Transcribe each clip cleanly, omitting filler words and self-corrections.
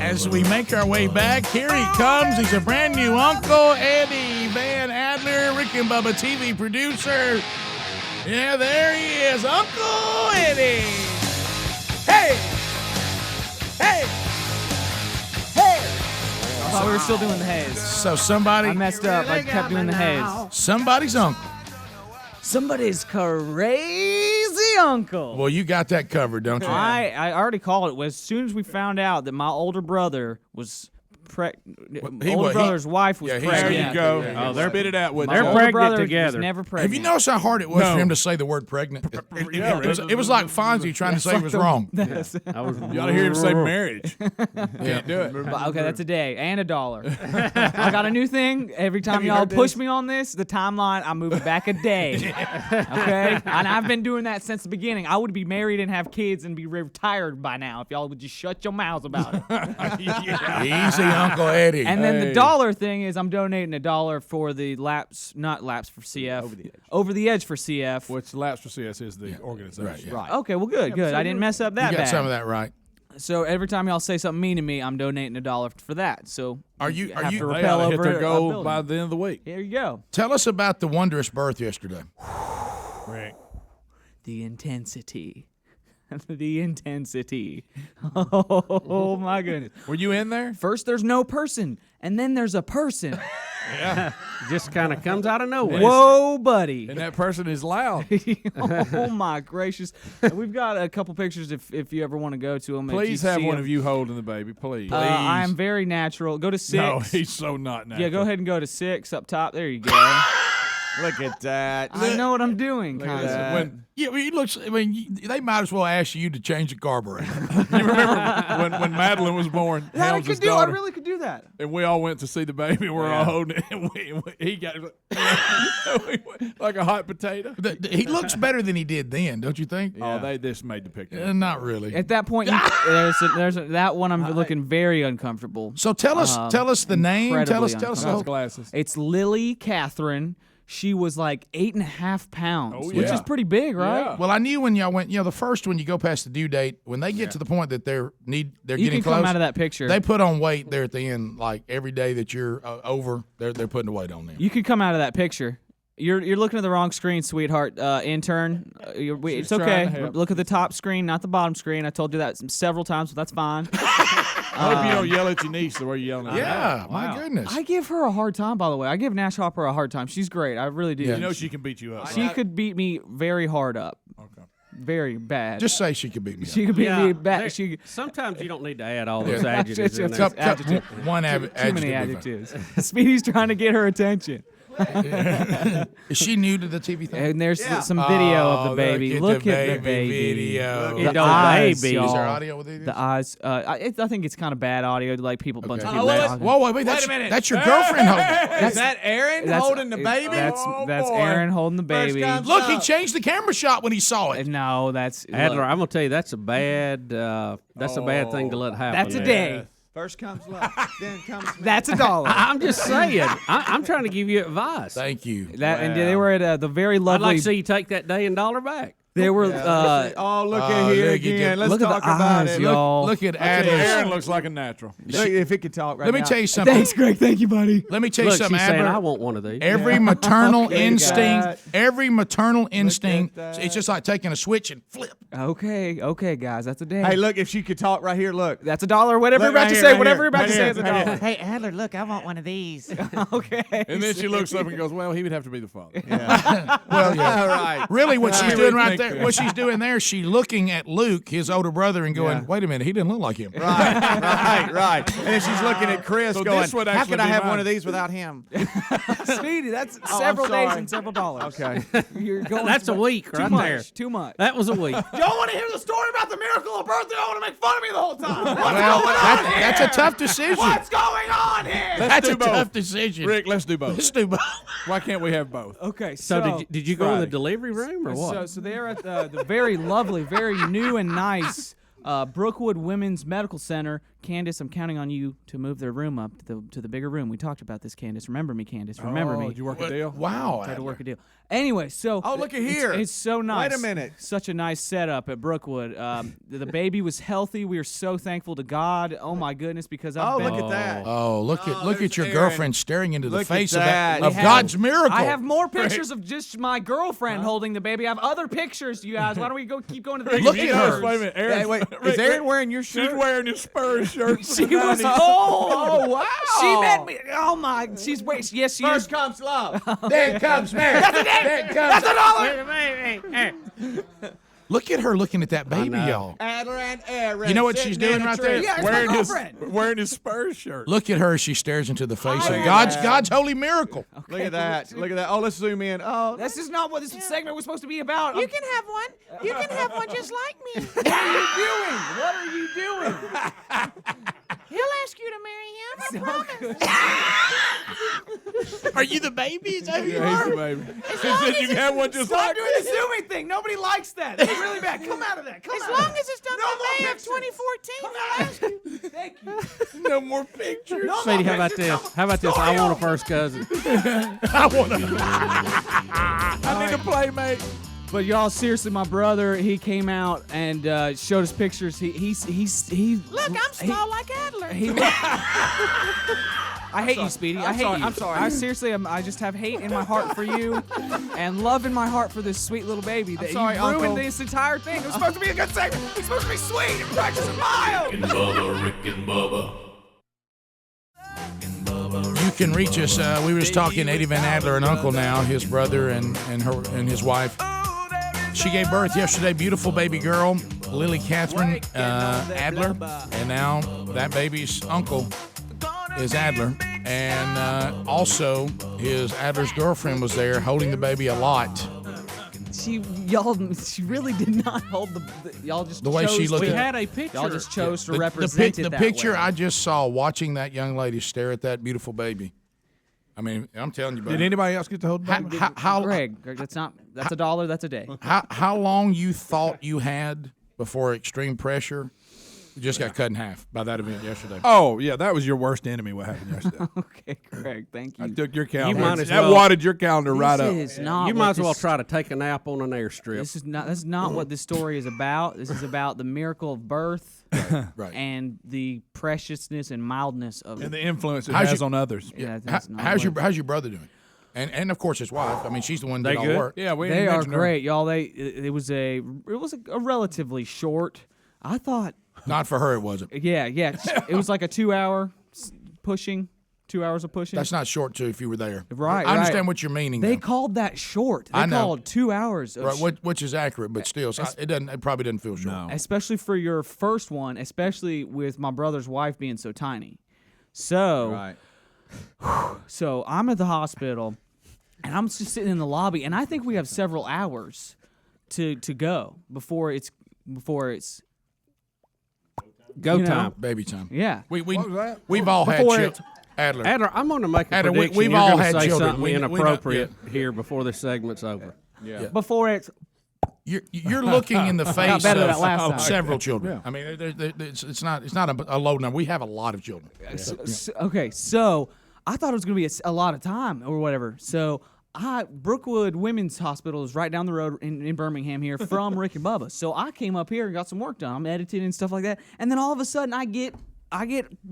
As we make our way back, here he comes. He's a brand new Uncle Eddie Van Adler, Rick and Bubba TV producer. Yeah, there he is, Uncle Eddie. Hey! Hey! Hey! I thought we were still doing the haze. So somebody... I messed up. I kept doing the haze. Somebody's uncle. Somebody's crazy uncle. Well, you got that covered, don't you? I already called it. As soon as we found out that my older brother was brother's wife was pregnant. There you go. Yeah. Oh, they're spit it out with My older pregnant brother together. Was never pregnant. Have you noticed how hard it was for him to say the word pregnant? It was like Fonzie trying to say he was wrong. You ought to hear him say marriage. Can't do it. Okay, that's a day and $1. I got a new thing. Every time y'all push me on this, the timeline, I move it back a day. Okay? And I've been doing that since the beginning. I would be married and have kids and be retired by now if y'all would just shut your mouths about it. Easy, Uncle Eddie. And then the dollar thing is I'm donating $1 for the not laps for CF. Over the edge for CF. Which Laps for CS is the organization. Right. Okay, well, good. I didn't mess up that you got bad. some of that right. So every time y'all say something mean to me, I'm donating $1 for that. So Are you They ought to hit their goal by the end of the week. Here you go. Tell us about the wondrous birth yesterday. Rick. The intensity. The intensity. Oh, my goodness. Were you in there? First, there's no person, and then there's a person. Yeah. Just kind of comes out of nowhere. Whoa, buddy. And that person is loud. Oh, my gracious. We've got a couple pictures if you ever want to go to them. Please have one of you holding the baby, please. I am very natural. Go to 6. No, he's so not natural. Yeah, go ahead and go to 6 up top. There you go. Look at that. I know what I'm doing, kind of. They might as well ask you to change the carburetor. You remember when Madeline was born? That I Helms' could do. daughter, I really could do that. And we all went to see the baby. We're all holding it. And he got like a hot potato. He looks better than he did then, don't you think? Oh, they just made the picture. Not really. At that point, there's that one. I'm looking very uncomfortable. So tell us the name. Tell us Those glasses. It's Lily Catherine. She was like 8.5 pounds, which is pretty big, right? Yeah. Well, I knew when y'all went. The first when you go past the due date, when they get to the point that they're You getting can close. come out of that picture. They put on weight there at the end. Like every day that you're over, they're putting the weight on there. You can come out of that picture. You're looking at the wrong screen, sweetheart. Intern, it's okay. Look at the top screen, not the bottom screen. I told you that several times, but that's fine. I hope you don't yell at your niece the way you're yelling at her. Yeah, my goodness. I give her a hard time, by the way. I give Nash Hopper a hard time. She's great. I really do. You know she can beat you up. She could beat me very hard up. Okay. Very bad. Just say she could beat me. She could beat me bad. Sometimes you don't need to add all those adjectives in there. One Too many adjectives. Speedy's trying to get her attention. Is she new to the TV thing? And there's some video of the baby. Look at the baby. Video. The eyes, baby. y'all. Is there audio with it? The eyes. I think it's kind of bad audio. Like people, bunch of people. Wait a minute. That's your girlfriend holding. Is that Aaron holding the baby? That's Aaron holding the baby. Look, he changed the camera shot when he saw it. No, that's Adler, I'm gonna tell you that's a bad thing to let happen. That's a day. First comes love, then comes. That's $1. I'm just saying. I'm trying to give you advice. Thank you. And they were at the very I'd lovely. like to see you take that day and $1 back. They were. Oh, look at here again. Let's look at talk the about eyes, it. y'all. Look at Aaron Adler's. looks like a natural. Look, if he could talk right Let me now. tell you something. Thanks, Greg. Thank you, buddy. Let me tell you Look, something, she's saying I Adler. want one of these. Every maternal Okay, instinct, God. every maternal instinct, that. it's just like taking a switch and flip. Okay, guys. That's a day. Hey, look, if she could talk right here, look. That's $1. Whatever Look you're about right to here, say. right Whatever here, you're about right to say here, is right $1. Hey, Adler, look, I want one of these. Okay. And then she looks up and goes, "Well, he would have to be the father." Well, yeah. All right. Really, what she's doing right think there, that. what she's doing there, she's looking at Luke, his older brother, and going, "Wait a minute, he didn't look like him." Right. And then she's looking at Chris So going, this would how actually could I be have mine. one of these without him? Speedy, that's I'm several days sorry. and several dollars. Okay. You're going That's a week right there. Too much. That was a week. Y'all want to hear the story about the miracle of birthday? I want to make fun of me the whole time. Well, that's a tough decision. What's going on here? That's do a both. tough decision. Rick, let's do both. Let's do both. Why can't we have both? Okay, So did you go in the Friday. delivery room or what? So they're at the very lovely, very new and nice Brookwood Women's Medical Center. Candace, I'm counting on you to move their room up to the bigger room. We talked about this, Candace. Remember me, Candace. Remember me. Did you work a deal? Wow. Tried to work a deal. Anyway, so Oh, look at here. It's so nice. Wait a minute. Such a nice setup at Brookwood. The baby was healthy. We are so thankful to God. Oh my goodness, because I've Oh, been, look at that. Oh, look at there's your Aaron. girlfriend staring into the Look at face that. of We have- God's miracle. I have more pictures of just my girlfriend holding the baby. I have other pictures, you guys. Why don't we keep going to the Look pictures? at her. Wait a minute. Aaron's, Hey, wait, is Aaron wearing your She's shirt? wearing his Spurs shirt. She was old. Oh, wow. She met me. Oh my. She's wait. Yes, she is. First comes love. There comes Mary. There comes. Look at her looking at that baby, y'all. Adler and Aaron. You know what sitting she's doing in a right tree. there? Yeah, it's my wearing his girlfriend. Spurs shirt. Look at her as she stares into the face Look of at God's holy miracle. Look at that. Look at that. Oh, let's zoom in. Oh, This is not what this segment was supposed to be about. You can have one. You can have one just like me. What are you doing? What are you doing? He'll ask you to marry him. I promise. Are you the baby? Is that who you Yeah, he's are? the baby. He said you can have one just Stop like doing the zooming thing. Nobody likes that. It's really bad. Come out of that. Come As out long of as it's done by May of 2014, he'll ask you. that. Thank you. No more pictures. Sweetie, how about this? How about this? I want a first cousin. I want to. I need a playmate. But y'all, seriously, my brother, he came out and showed us pictures. He Look, I'm small like Adler. He I hate you, Speedy. I hate sorry, you. I'm sorry. I seriously, I just have hate in my heart for you, and love in my heart for this sweet little baby. That sorry, you ruined Uncle. this entire thing. It was supposed to be a good segment. It's supposed to be sweet and precious and mild. Rick and Bubba, Rick and Bubba. You can reach us. We were just talking Eddie Van Adler and Uncle now, his brother and his wife. She gave birth yesterday. Beautiful baby girl, Lily Catherine Adler, and now that baby's uncle is Adler, and also his Adler's girlfriend was there holding the baby a lot. She really did not hold y'all just The way she chose looked We to- at- had a picture. Y'all just chose to The represent it that picture way. I just saw watching that young lady stare at that beautiful baby. I mean, I'm telling you, Did buddy. anybody else get to hold the baby? Greg, that's $1 that's a day. How long you thought you had before extreme pressure just got cut in half by that event yesterday? Oh, yeah, that was your worst enemy, what happened yesterday. Okay, Greg, thank you. I took your calendar. might as that well- wadded your calendar right up. This is not You what might as well this- try to take a nap on an airstrip. That's not what this story is about. This is about the miracle of birth Right. and the preciousness and mildness of And the influence it How's has your- on others. Yeah, that's not How's what- your brother doing? And of course his wife. I mean, she's the one that They did all good? the work. Yeah, we They didn't are mention her. great, y'all. It was a relatively short. I thought, Not for her, it wasn't. yeah. It was like a 2 hour pushing, 2 hours of pushing. That's not short too if you were there. Right, I understand right. what you're meaning. They though. called that short. They I know. called 2 hours. Of Right, which is accurate, but still, so it doesn't. It probably doesn't feel short. No. especially for your first one, especially with my brother's wife being so tiny. So, right. so I'm at the hospital, and I'm just sitting in the lobby, and I think we have several hours to go before it's Go you know, time. Baby time. yeah. We've was that? all had Before children. Adler. Adler, I'm going to make a Adler, prediction. we've You're all gonna had say children. something We know- inappropriate here before this segment's over. Before it's You're looking in the face better than of that last time. several children. I mean, it's not a low number. We have a lot of children. okay. So I thought it was gonna be a lot of time or whatever. So Brookwood Women's Hospital is right down the road in Birmingham here from Rick and Bubba. So I came up here and got some work done. I'm editing and stuff like that. And then all of a sudden I get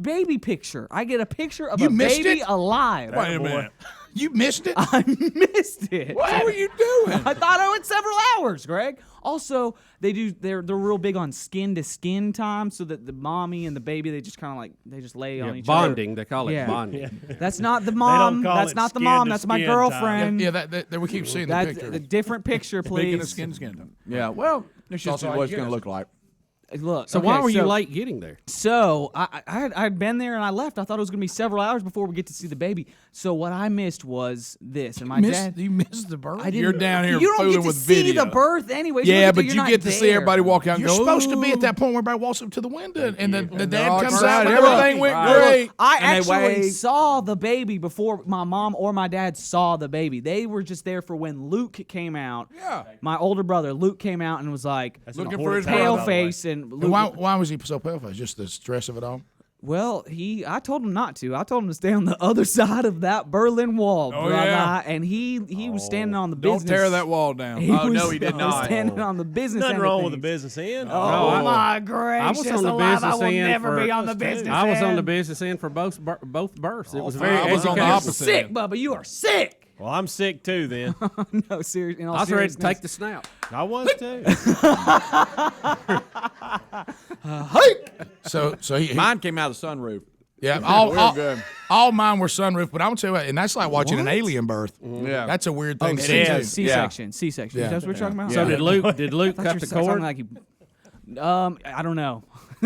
baby picture. I get a picture of You a missed baby it? alive. Wait a minute. You missed it. I missed it. What were you doing? I thought I went several hours, Greg. Also, they're real big on skin to skin time, so that the mommy and the baby they just kind of they just lay on each Bonding, they call it Yeah. bonding. That's not the mom. call That's it not the skin mom. to That's my skin time. girlfriand. Yeah, that we keep seeing the That's picture. the different picture, Speaking of please. skin to skin. Yeah, well, it's just also what it's IQ. going to look like. Look. So okay, why were you late getting there? So I'd been there and I left. I thought it was gonna be several hours before we get to see the baby. So what I missed was this, and my dad. You missed the birth. I didn't, You're down here You don't fooling get to with see video. the birth anyway. Yeah, but you get to see everybody walk out and You're go, supposed to be "Ooh." at that point where everybody walks up to the window and the they're dad all comes excited. out. Everything went Right. great. I And they actually wave. saw the baby before my mom or my dad saw the baby. They were just there for when Luke came out. Yeah. My older brother Luke came out and was like Looking for his pale brother. face and when Luke, Why was he so pale-faced? Just the stress of it all? well, I told him not to. I told him to stay on the other side of that Berlin Wall, brother. yeah. And he was standing on the Don't business. tear that wall down. no, he did not. Standing on the business. Nothing end of wrong with the things. business end. Oh, No, my gracious! on the alive, business I will end never for- be on the business. I was on the end. business end for both births. It was very I was on the educational. opposite Sick, end. Bubba. You are sick. Well, I'm sick too then. No, seriously. I was ready to take the snap. I was too. So he Mine came out of the sunroof. yeah, good. all mine were sunroof, but I'm gonna tell you what, and that's like watching an alien birth. Yeah. That's a weird thing to it see is. too. C-section. C-section. Yeah. That's what you're talking about. So did Luke I thought cut you the said something cord? like I don't know.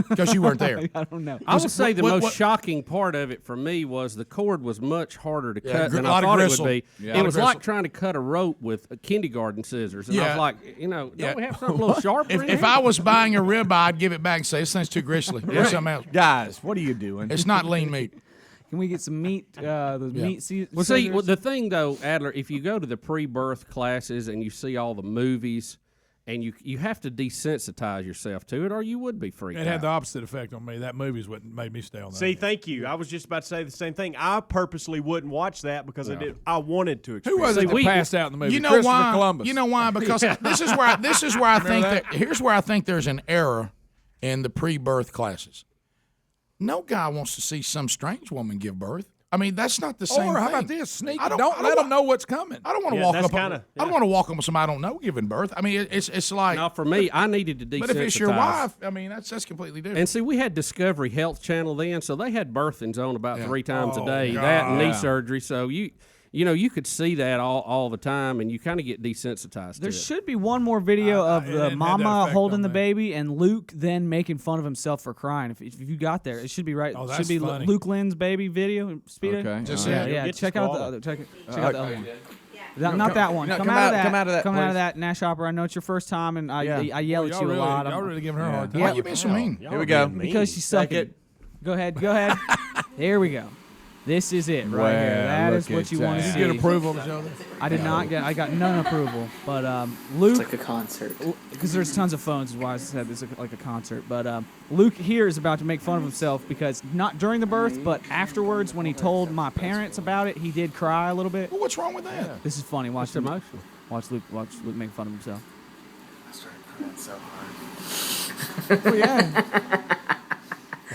Because you weren't there. I don't know. I would say the what- most shocking part of it for me was the cord was much harder to cut than a I lot of thought it gristle. would be. Yeah. It Lot was of like gristle. trying to cut a rope with kindergarten scissors. And I Yeah. was like, don't Yeah. we have something a little sharper in If here? I was buying a ribeye, I'd give it back and say this thing's too gristly. Here's something else. Guys, what are you doing? It's not lean meat. Can we get some meat? The meat. Well, see, scissors? the thing though, Adler, if you go to the pre-birth classes and you see all the movies, and you have to desensitize yourself to it, or you would be freaked It had the out. opposite effect on me. That movie's what made me stay on that. See, thank you. I was just about to say the same thing. I purposely wouldn't watch that because I wanted to Who experience was it that we- passed out in the movie? You know Christopher why? Columbus. You know why? Because this is where I think that here's where I think there's an error in the pre-birth classes. No guy wants to see some strange woman give birth. I mean, that's not the same Or thing. how about this? Sneak. I Don't, don't- I let don't them know what's coming. I don't want to Yeah, walk that's up. kinda- I don't want to walk up with somebody I don't know giving birth. I mean, it's like. Now, for me, I needed to desensitize. But if it's your wife, I mean, that's completely different. And see, we had Discovery Health Channel then, so they had birthings on about 3 times a day. God. That and knee surgery. So you could see that all the time, and you kind of get desensitized There to it. should be one more video of it the had that mama effect holding on the me. baby and Luke then making fun of himself for crying. If you got there, it should be right. Oh, It that's should be funny. Luke Lynn's baby video. Speedo. Okay. Just Yeah, yeah. yeah. Get Check your out the squad. other. Check out the other one. Not that one. no, Come come out of out- that. come out of that, Come out of please. that. Nash Hopper. I know it's your first time, and I yell at Y'all you really, a lot. Y'all really giving her a hard time. Why you being so mean? Y'all Here we are go. being mean. Because you suck Take it. Go ahead. Here we go. This is it right here. Well, That is look what at you want to that. see. You get approval to show this? I did not get. I got none approval. But Luke, It's like a concert. because there's tons of phones, is why I said it's like a concert. But Luke here is about to make fun of himself because not during the birth, but afterwards when he told my parents about it, he did cry a little bit. Well, what's wrong with that? This is funny. Watch It's him. emotional. Watch Luke make fun of himself. I started crying so hard. Oh yeah.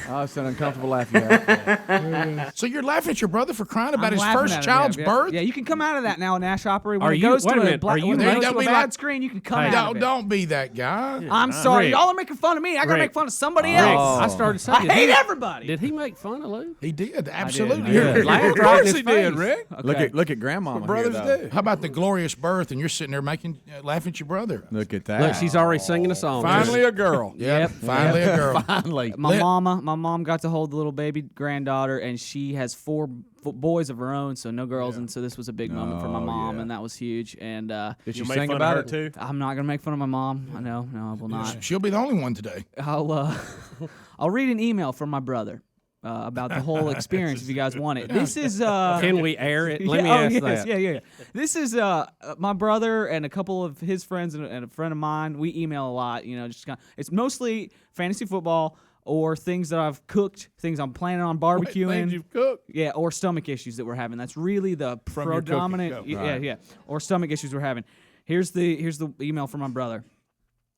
Oh, it's an uncomfortable laugh you have. So you're laughing at your brother for crying about I'm his laughing first at him, child's yeah. birth? Yeah, you can come out of that now, Nash Opera. When Are it you- goes wait to a minute, black, are you when it goes making- to a Don't be bad like- screen, you can come Hey, out of it. Don't be that guy. I'm sorry. Rick. Y'all are making fun of me. I gotta Rick. make fun of somebody Rick, else. I started I saying, hate everybody. Did he make fun of Luke? He did, absolutely. I did. Laughed Of right course in his he did, face. Rick. Okay. Look at grandmama. Brothers here, though. do. How about the glorious birth, and you're sitting there laughing at your brother? Look at that. Look, she's already singing a song. finally a girl. Yep. Finally a girl. Finally. My mom got to hold the little baby granddaughter, and she has 4 boys of her own, so no girls, and so this was a big moment for my mom, and that was huge. And Did she You made sing fun about of her it? too. I'm not gonna make fun of my mom. I know, no, I will not. She'll be the only one today. I'll read an email from my brother about the whole experience if you guys want it. This is Can we air it? Let me oh, ask yes, that. Yeah. This is my brother and a couple of his friends and a friend of mine. We email a lot, just it's mostly fantasy football or things that I've cooked, things I'm planning on barbecuing. Things you've cooked. Yeah, or stomach issues that we're having. That's really the From your cooking, predominant. go. Yeah, yeah. Or stomach issues we're having. Here's the email from my brother.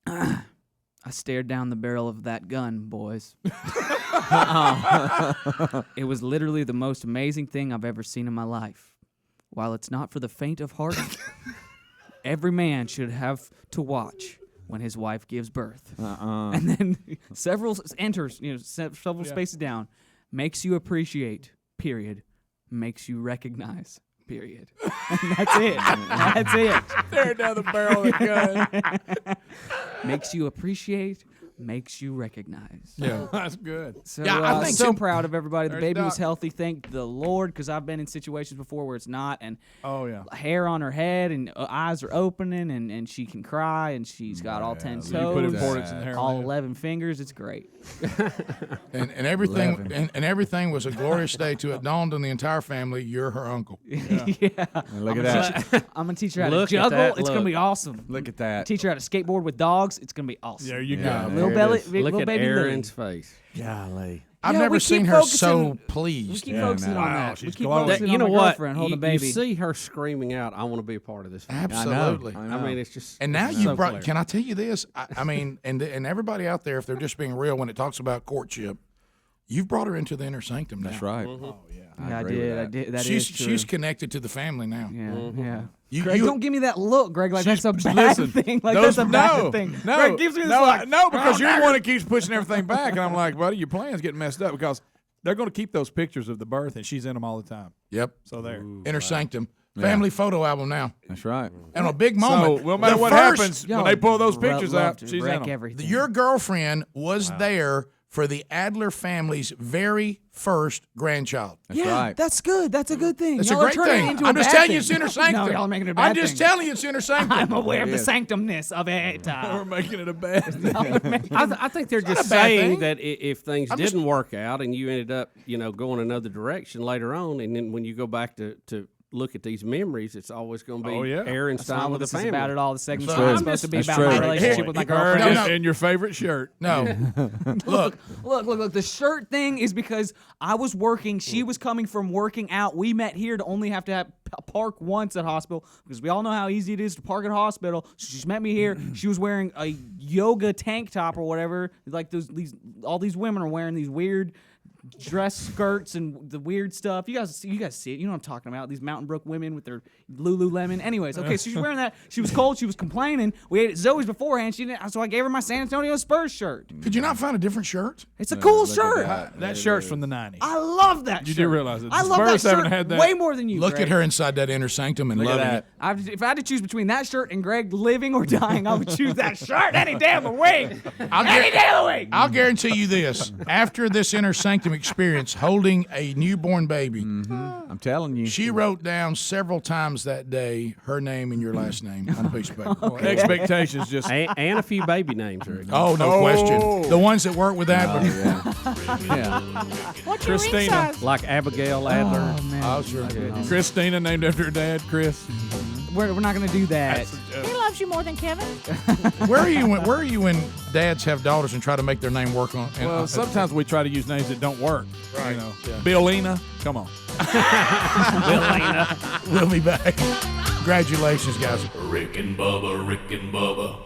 I stared down the barrel of that gun, boys. It was literally the most amazing thing I've ever seen in my life. While it's not for the faint of heart, every man should have to watch when his wife gives birth. And then several enters, several spaces down, makes you appreciate, period, makes you recognize, period. And that's it. That's it. Tear down the barrel of the gun. Makes you appreciate, makes you recognize. Yeah, that's good. So, Yeah, I think so so. proud of everybody. The There's baby was Doc. healthy, thank the Lord, because I've been in situations before where it's not, and Oh yeah. hair on her head, and eyes are opening, and she can cry, and she's got all 10 toes, You put importance in the hair. all 11 fingers. It's great. And everything and everything was a glorious day to it dawned on the entire family, you're her uncle. Yeah. Look at that. I'm gonna teach her how Look to at juggle. that It's gonna look. be awesome. Look at that. Teach her how to skateboard with dogs. It's gonna be awesome. There you Yeah, go. Little Little it belly, is. big Look little at baby Aaron's Lily. face. Golly. I've Yeah, never we seen keep her focusing- so We pleased. keep Yeah, focusing man. on Wow, that. We she's keep glowing. focusing You on know my what? girlfriend holding a You baby. see her screaming out, "I want to be a part of this." family." Absolutely. I I know. mean, it's just. And now it's you so brought. clear. Can I tell you this? I mean, and everybody out there, if they're just being real when it talks about courtship, you've brought her into the inner sanctum now. That's right. Oh yeah. Yeah, I agree with did. I that. did. That she's is true. she's connected to the family now. Yeah, yeah. You- Don't give me that look, Greg. Like that's a bad Listen, thing. Like those- that's a bad thing. No, Greg gives me this no, like, no, because you're the one that keeps pushing everything back, and I'm like, buddy, your plan's getting messed up because they're going to keep those pictures of the birth, and she's in them all the time. Yep. So there. Inner sanctum. Family photo album now. That's right. And a big moment. So, no matter The what first- happens, Yo, when they pull those love pictures out, to she's in wreck them. everything. Your girlfriend was there for the Adler family's very first grandchild. That's yeah, right. that's good. That's a good thing. It's y'all a are great turning it thing. into I'm a just bad telling you thing. it's inner sanctum. No, y'all are making it a bad I'm just thing. telling you it's inner sanctum. I'm aware of the is. sanctumness of it. We're making it a bad thing. I think they're just not a bad saying thing. that if things didn't work out and you ended up, going another direction later on, and then when you go back to look at these memories, it's always going to be Oh, yeah. Aaron's That's not time what with this the is family. about at all. The segment's So not I'm supposed to be That's about true. my relationship with my Her girlfriend. No, no. in your favorite shirt. No. Look, Look. The shirt thing is because I was working. She was coming from working out. We met here to only have to park once at hospital because we all know how easy it is to park at hospital. So she met me here. She was wearing a yoga tank top or whatever. Like all these women are wearing these weird dress skirts and the weird stuff. You guys see it. You know what I'm talking about. These Mountain Brook women with their Lululemon. Anyways, okay, so she's wearing that. She was cold. She was complaining. We ate at Zoe's beforehand. So I gave her my San Antonio Spurs shirt. could you not find a different shirt? It's a cool look at shirt. that. That shirt's from the 90s. I love that You shirt. do realize it. I The love that Spurs haven't shirt had that. way more than you, Look Greg. at her inside that inner sanctum and Look at loving that. it. If I had to choose between that shirt and Greg living or dying, I would choose that shirt any day of the week. Any day of the week. I'll guarantee you this. After this inner sanctum experience, holding a newborn baby, I'm telling you. she wrote down several times that day her name and your last name on a piece of paper. Expectations just. And a few baby names, Rick. Oh, no question. The ones that work with Adler. Yeah. What's your ring Christina. size? Like Abigail Adler. Oh, man. Oh, sure. Christina named after her dad, Chris. We're not going to do that. He loves you more than Kevin. Where are you when dads have daughters and try to make their name work on? Well, sometimes we try to use names that don't work. Right. You know, Billina. Come on. We'll be back. Congratulations, guys. Rick and Bubba, Rick and Bubba.